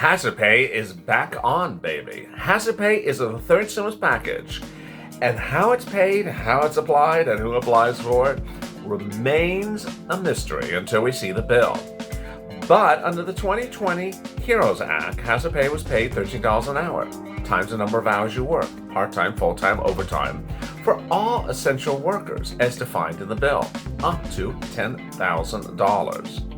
Hazard Pay is back on, baby. Hazard Pay is the third stimulus package, and how it's paid, how it's applied, and who applies for it remains a mystery until we see the bill. But under the 2020 HEROES Act, Hazard Pay was paid $13 an hour, times the number of hours you work, part-time, full-time, overtime, for all essential workers, as defined in the bill, up to $10,000.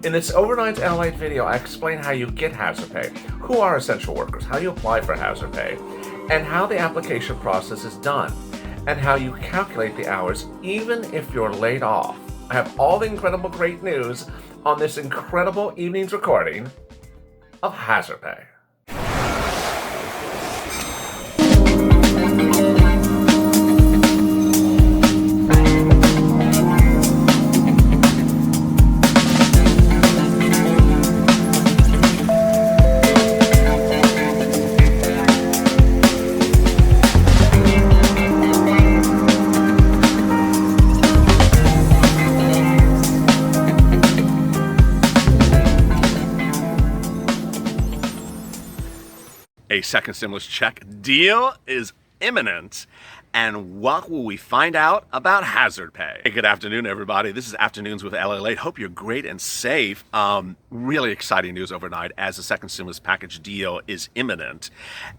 In this Overnight LA video, I explain how you get Hazard Pay, who are essential workers, how you apply for Hazard Pay, and how the application process is done, and how you calculate the hours even if you're laid off. I have all the incredible great news on this incredible evening's recording of Hazard Pay. A second stimulus check deal is imminent. And what will we find out about Hazard Pay? Hey, good afternoon, everybody. This is Afternoons with LA Late. Hope you're great and safe. Really exciting news overnight as the second stimulus package deal is imminent.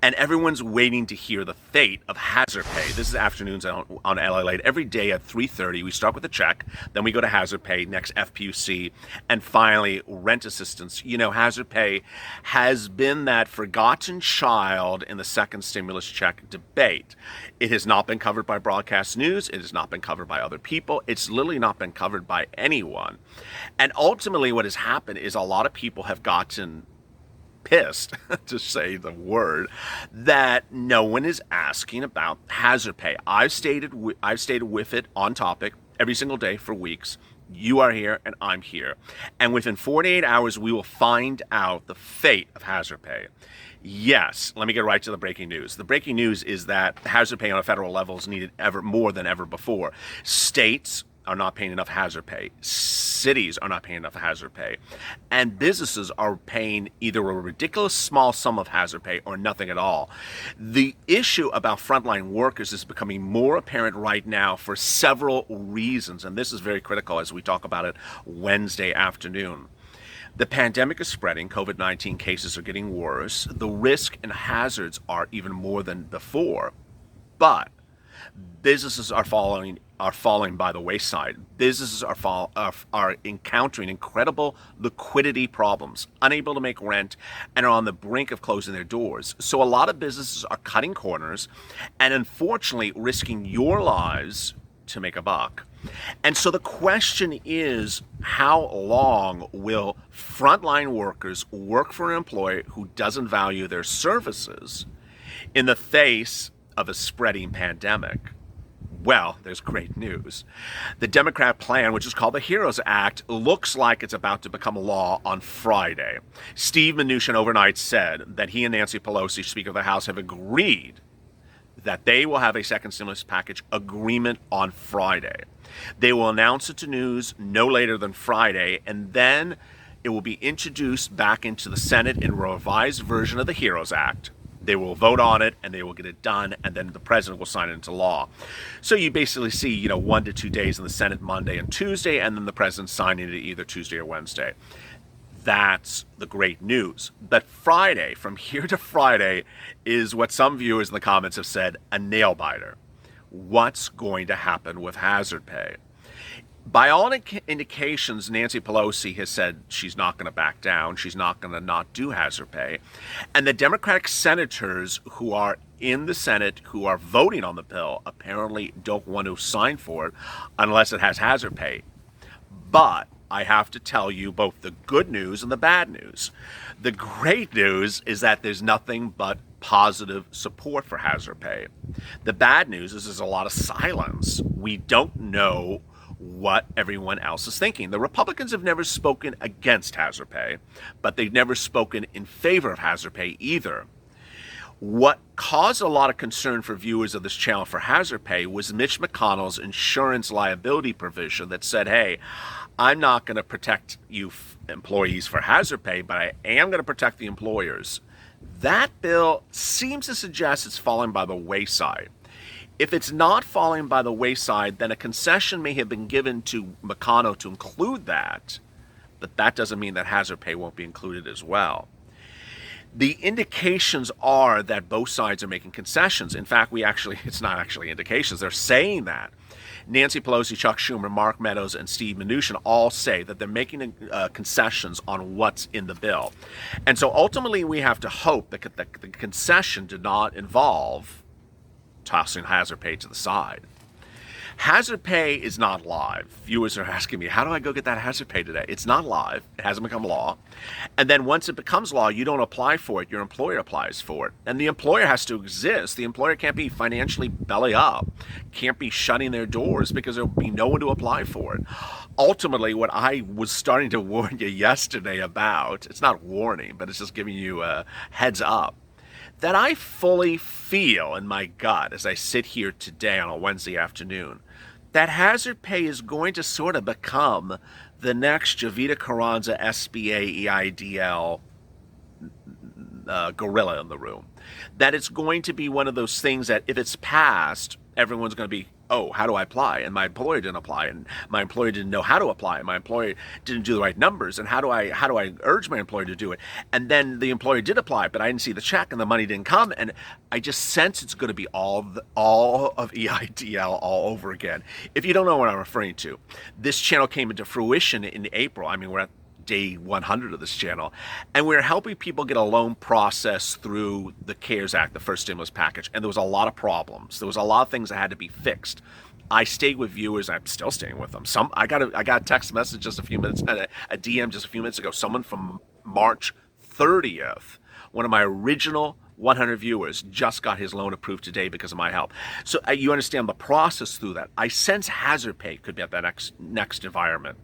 And everyone's waiting to hear the fate of Hazard Pay. This is Afternoons on LA Late. Every day at 3:30, we start with a check. Then we go to Hazard Pay, next FPUC, and finally rent assistance. You know, Hazard Pay has been that forgotten child in the second stimulus check debate. It has not been covered by broadcast news. It has not been covered by other people. It's literally not been covered by anyone. And ultimately what has happened is a lot of people have gotten pissed, to say the word, that no one is asking about Hazard Pay. I've stated with it on topic every single day for weeks. You are here and I'm here. And within 48 hours, we will find out the fate of Hazard Pay. Yes, let me get right to the breaking news. The breaking news is that Hazard Pay on a federal level is needed ever more than ever before. States are not paying enough Hazard Pay. Cities are not paying enough Hazard Pay. And businesses are paying either a ridiculous small sum of Hazard Pay or nothing at all. The issue about frontline workers is becoming more apparent right now for several reasons. And this is very critical as we talk about it Wednesday afternoon. The pandemic is spreading. COVID-19 cases are getting worse. The risk and hazards are even more than before. But businesses are falling by the wayside. Businesses are encountering incredible liquidity problems, unable to make rent, and are on the brink of closing their doors. So a lot of businesses are cutting corners and unfortunately risking your lives to make a buck. And so the question is, how long will frontline workers work for an employer who doesn't value their services in the face of a spreading pandemic? Well, there's great news. The Democrat plan, which is called the HEROES Act, looks like it's about to become law on Friday. Steve Mnuchin overnight said that he and Nancy Pelosi, Speaker of the House, have agreed that they will have a second stimulus package agreement on Friday. They will announce it to news no later than Friday, and then it will be introduced back into the Senate in a revised version of the HEROES Act. They will vote on it, and they will get it done, and then the president will sign it into law. So you basically see, 1 to 2 days in the Senate, Monday and Tuesday, and then the president signing it either Tuesday or Wednesday. That's the great news. But Friday, from here to Friday, is what some viewers in the comments have said, a nail biter. What's going to happen with Hazard Pay? By all indications, Nancy Pelosi has said she's not going to back down. She's not going to not do Hazard Pay. And the Democratic senators who are in the Senate who are voting on the bill apparently don't want to sign for it unless it has Hazard Pay. But I have to tell you both the good news and the bad news. The great news is that there's nothing but positive support for Hazard Pay. The bad news is there's a lot of silence. We don't know what everyone else is thinking. The Republicans have never spoken against Hazard Pay, but they've never spoken in favor of Hazard Pay either. What caused a lot of concern for viewers of this channel for Hazard Pay was Mitch McConnell's insurance liability provision that said, hey, I'm not going to protect you employees for hazard pay, but I am going to protect the employers. That bill seems to suggest it's falling by the wayside. If it's not falling by the wayside, then a concession may have been given to McConnell to include that, but that doesn't mean that hazard pay won't be included as well. The indications are that both sides are making concessions. In fact, it's not actually indications, they're saying that. Nancy Pelosi, Chuck Schumer, Mark Meadows, and Steve Mnuchin all say that they're making concessions on what's in the bill. And so ultimately we have to hope that the concession did not involve tossing hazard pay to the side. Hazard pay is not live. Viewers are asking me, how do I go get that hazard pay today? It's not live. It hasn't become law. And then once it becomes law, you don't apply for it. Your employer applies for it. And the employer has to exist. The employer can't be financially belly up, can't be shutting their doors because there'll be no one to apply for it. Ultimately, what I was starting to warn you yesterday about, it's not warning, but it's just giving you a heads up, that I fully feel in my gut as I sit here today on a Wednesday afternoon, that hazard pay is going to sort of become the next Javita Carranza SBA EIDL gorilla in the room. That it's going to be one of those things that if it's passed, everyone's going to be, oh, how do I apply? And my employer didn't apply, and my employer didn't know how to apply, and my employer didn't do the right numbers, and how do I urge my employer to do it? And then the employer did apply, but I didn't see the check, and the money didn't come, and I just sense it's going to be all of EIDL all over again. If you don't know what I'm referring to, this channel came into fruition in April. I mean, we're at day 100 of this channel, and we're helping people get a loan process through the CARES Act, the first stimulus package, and there was a lot of problems. There was a lot of things that had to be fixed. I stayed with viewers. I'm still staying with them. I got a text message just a few minutes, a DM just a few minutes ago. Someone from March 30th, one of my original 100 viewers, just got his loan approved today because of my help. So you understand the process through that. I sense hazard pay could be at that next environment.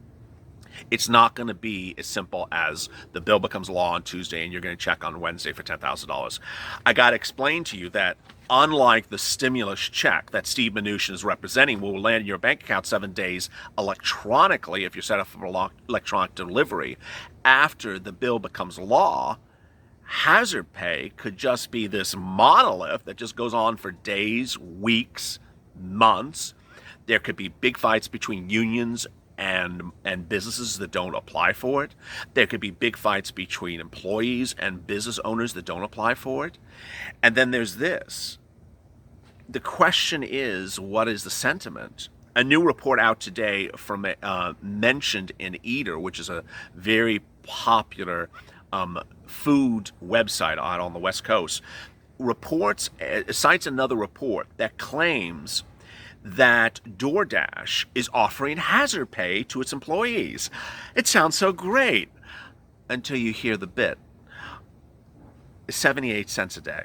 It's not going to be as simple as the bill becomes law on Tuesday and you're going to check on Wednesday for $10,000. I got to explain to you that unlike the stimulus check that Steve Mnuchin is representing will land in your bank account 7 days electronically if you're set up for electronic delivery, after the bill becomes law, hazard pay could just be this monolith that just goes on for days, weeks, months. There could be big fights between unions and businesses that don't apply for it. There could be big fights between employees and business owners that don't apply for it. And then there's this. The question is, what is the sentiment? A new report out today from Mentioned in Eater, which is a very popular food website out on the West Coast, cites another report that claims that DoorDash is offering hazard pay to its employees. It sounds so great until you hear the bit. 78 cents a day.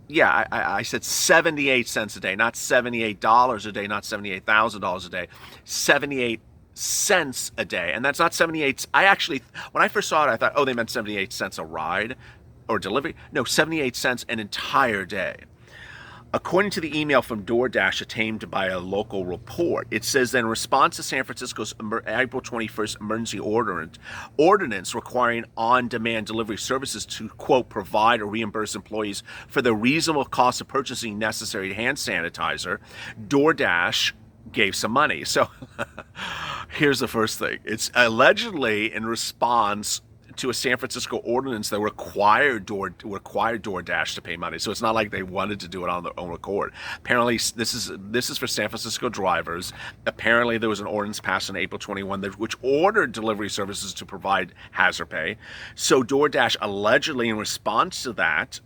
Yeah, I said 78 cents a day, not $78 a day, not $78,000 a day. 78 cents a day. And that's not 78. When I first saw it, I thought, oh, they meant 78 cents a ride or delivery. No, 78 cents an entire day. According to the email from DoorDash obtained by a local report, it says that in response to San Francisco's April 21st emergency ordinance requiring on-demand delivery services to, quote, provide or reimburse employees for the reasonable cost of purchasing necessary hand sanitizer, DoorDash gave some money. So here's the first thing. It's allegedly in response to a San Francisco ordinance that required DoorDash to pay money. So it's not like they wanted to do it on their own accord. Apparently, this is for San Francisco drivers. Apparently, there was an ordinance passed on April 21 which ordered delivery services to provide hazard pay. So DoorDash allegedly, in response to that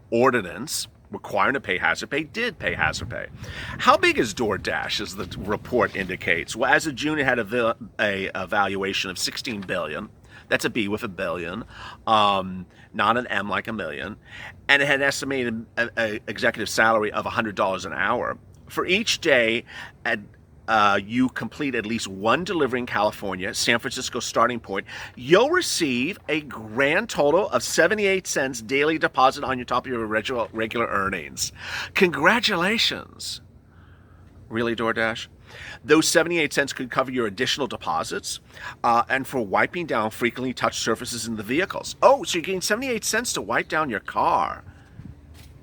ordinance requiring to pay hazard pay, did pay hazard pay. How big is DoorDash, as the report indicates? Well, as of June, it had a valuation of $16 billion. That's a B with a billion, not an M like a million. And it had an estimated executive salary of $100 an hour. For each day you complete at least one delivery in California, San Francisco starting point, you'll receive a grand total of 78 cents daily deposit on your top of your regular earnings. Congratulations. Really, DoorDash? Those 78 cents could cover your additional deposits and for wiping down frequently touched surfaces in the vehicles. Oh, so you're getting 78 cents to wipe down your car.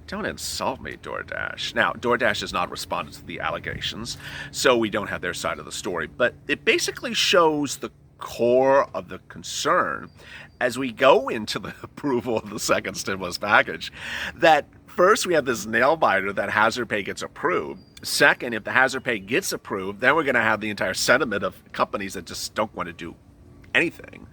Don't insult me, DoorDash. Now, DoorDash has not responded to the allegations, so we don't have their side of the story. But it basically shows the core of the concern as we go into the approval of the second stimulus package, that first we have this nail biter that hazard pay gets approved. Second, if the hazard pay gets approved, then we're going to have the entire sentiment of companies that just don't want to do anything.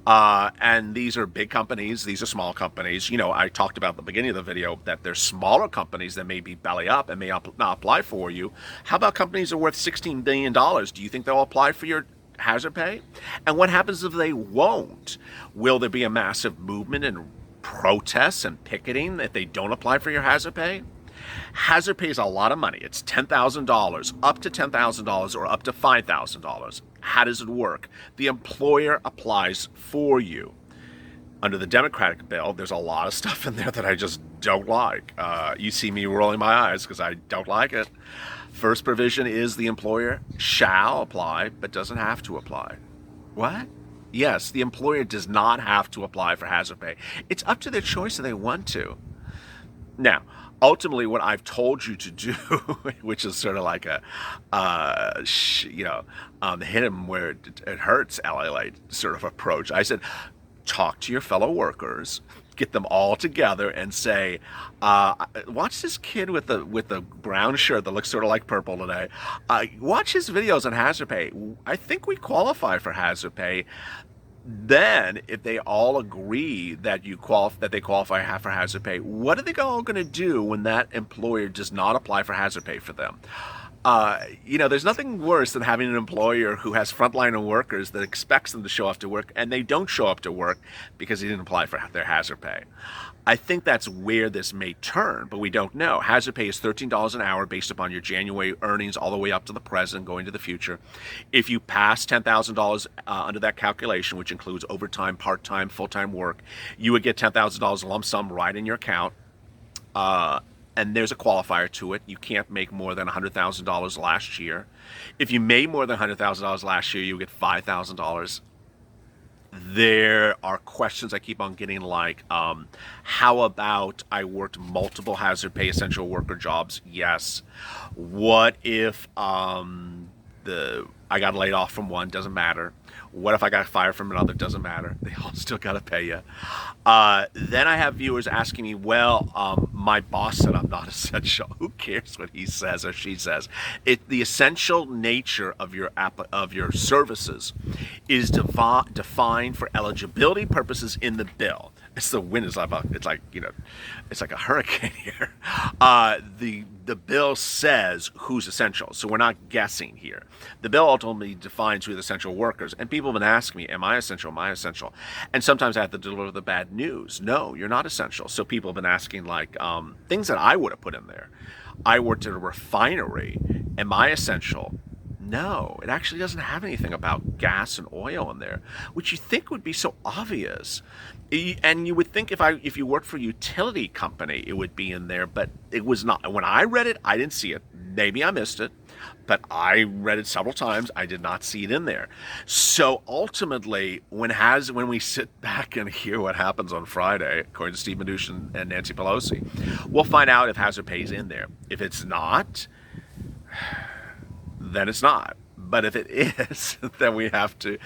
And these are big companies. These are small companies. You know, I talked about at the beginning of the video that there's smaller companies that may be belly up and may not apply for you. How about companies that are worth $16 billion? Do you think they'll apply for your hazard pay? And what happens if they won't? Will there be a massive movement and protests and picketing if they don't apply for your hazard pay? Hazard pay is a lot of money. It's $10,000, up to $10,000 or up to $5,000. How does it work? The employer applies for you. Under the Democratic bill, there's a lot of stuff in there that I just don't like. You see me rolling my eyes because I don't like it. First provision is the employer shall apply, but doesn't have to apply. What? Yes, the employer does not have to apply for hazard pay. It's up to their choice if they want to. Now, ultimately, what I've told you to do, which is sort of like a, hit them where it hurts, LA sort of approach. I said, talk to your fellow workers, get them all together, and say, watch this kid with the brown shirt that looks sort of like purple today. Watch his videos on hazard pay. I think we qualify for hazard pay. Then, if they all agree that they qualify for hazard pay, what are they all going to do when that employer does not apply for hazard pay for them? There's nothing worse than having an employer who has frontline workers that expects them to show up to work, and they don't show up to work because they didn't apply for their hazard pay. I think that's where this may turn, but we don't know. Hazard pay is $13 an hour based upon your January earnings all the way up to the present, going to the future. If you pass $10,000 under that calculation, which includes overtime, part-time, full-time work, you would get $10,000 lump sum right in your account. And there's a qualifier to it. You can't make more than $100,000 last year. If you made more than $100,000 last year, you get $5,000. There are questions I keep on getting like, how about I worked multiple hazard pay essential worker jobs? Yes. What if I got laid off from one? Doesn't matter. What if I got fired from another? Doesn't matter. They all still got to pay you. Then I have viewers asking me, well, my boss said I'm not essential. Who cares what he says or she says? The essential nature of your services is defined for eligibility purposes in the bill. The wind is it's like a hurricane here. The bill says who's essential, so we're not guessing here. The bill ultimately defines who the essential workers, and people have been asking me, am I essential? Am I essential? And sometimes I have to deliver the bad news. No, you're not essential. So people have been asking like things that I would have put in there. I worked at a refinery. Am I essential? No, it actually doesn't have anything about gas and oil in there, which you think would be so obvious. And you would think if you worked for a utility company, it would be in there, but it was not. When I read it, I didn't see it. Maybe I missed it, but I read it several times. I did not see it in there. So ultimately, when we sit back and hear what happens on Friday, according to Steve Mnuchin and Nancy Pelosi, we'll find out if hazard pay is in there. If it's not, then it's not. But if it is, then we have to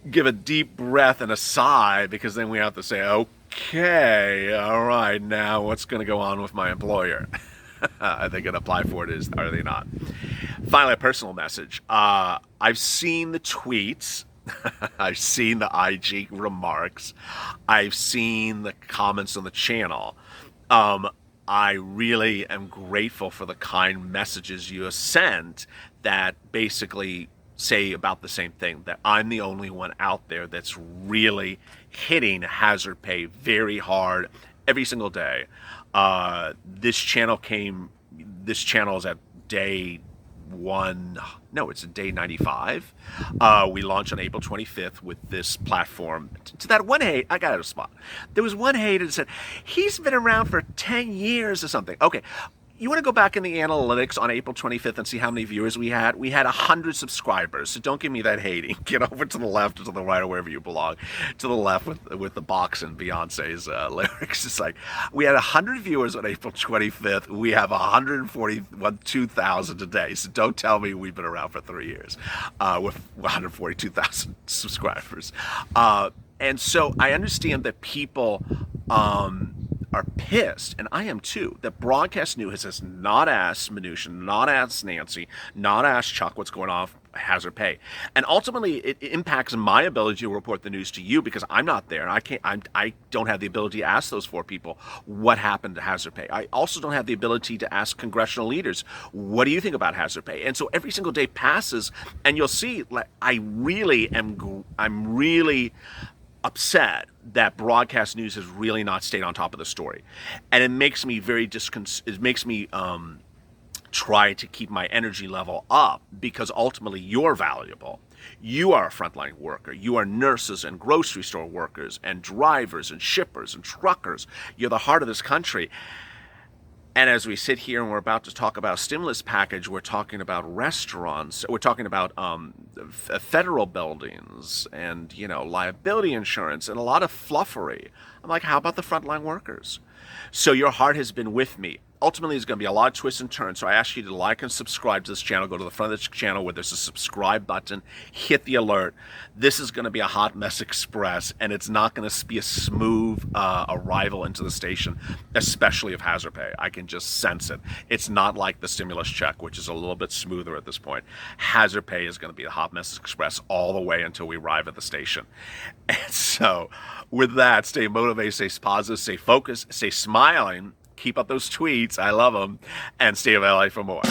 give a deep breath and a sigh, because then we have to say, okay, all right, now what's going to go on with my employer? Are they going to apply for it? Are they not? Finally, a personal message. I've seen the tweets. I've seen the IG remarks. I've seen the comments on the channel. I really am grateful for the kind messages you have sent that basically say about the same thing, that I'm the only one out there that's really hitting hazard pay very hard every single day. This channel is at day day 95. We launched on April 25th with this platform. To that one hate, I got out of spot. There was one hater that said, he's been around for 10 years or something. Okay, You want to go back in the analytics on April 25th and see how many viewers we had? We had 100 subscribers, so don't give me that hating. Get over to the left or to the right or wherever you belong. To the left with the box and Beyonce's lyrics. It's like, we had 100 viewers on April 25th. We have 142,000 today, so don't tell me we've been around for 3 years with 142,000 subscribers. And so I understand that people are pissed, and I am too, that Broadcast News has not asked Mnuchin, not asked Nancy, not asked Chuck what's going on with hazard pay. And ultimately, it impacts my ability to report the news to you because I'm not there, and I don't have the ability to ask those 4 people what happened to hazard pay. I also don't have the ability to ask congressional leaders, what do you think about hazard pay? And so every single day passes, and you'll see, like, I'm really upset that Broadcast News has really not stayed on top of the story, and it makes me try to keep my energy level up because ultimately you're valuable. You are a frontline worker. You are nurses and grocery store workers and drivers and shippers and truckers. You're the heart of this country. And as we sit here and we're about to talk about a stimulus package, we're talking about restaurants, we're talking about federal buildings and, liability insurance and a lot of fluffery. I'm like, how about the frontline workers? So your heart has been with me. Ultimately, there's going to be a lot of twists and turns, so I ask you to like and subscribe to this channel. Go to the front of this channel where there's a subscribe button. Hit the alert. This is going to be a hot mess express, and it's not going to be a smooth arrival into the station, especially of hazard pay. I can just sense it. It's not like the stimulus check, which is a little bit smoother at this point. Hazard pay is going to be a hot mess express all the way until we arrive at the station. And so, with that, stay motivated, stay positive, stay focused, stay smiling. Keep up those tweets. I love them. And stay of LA for more.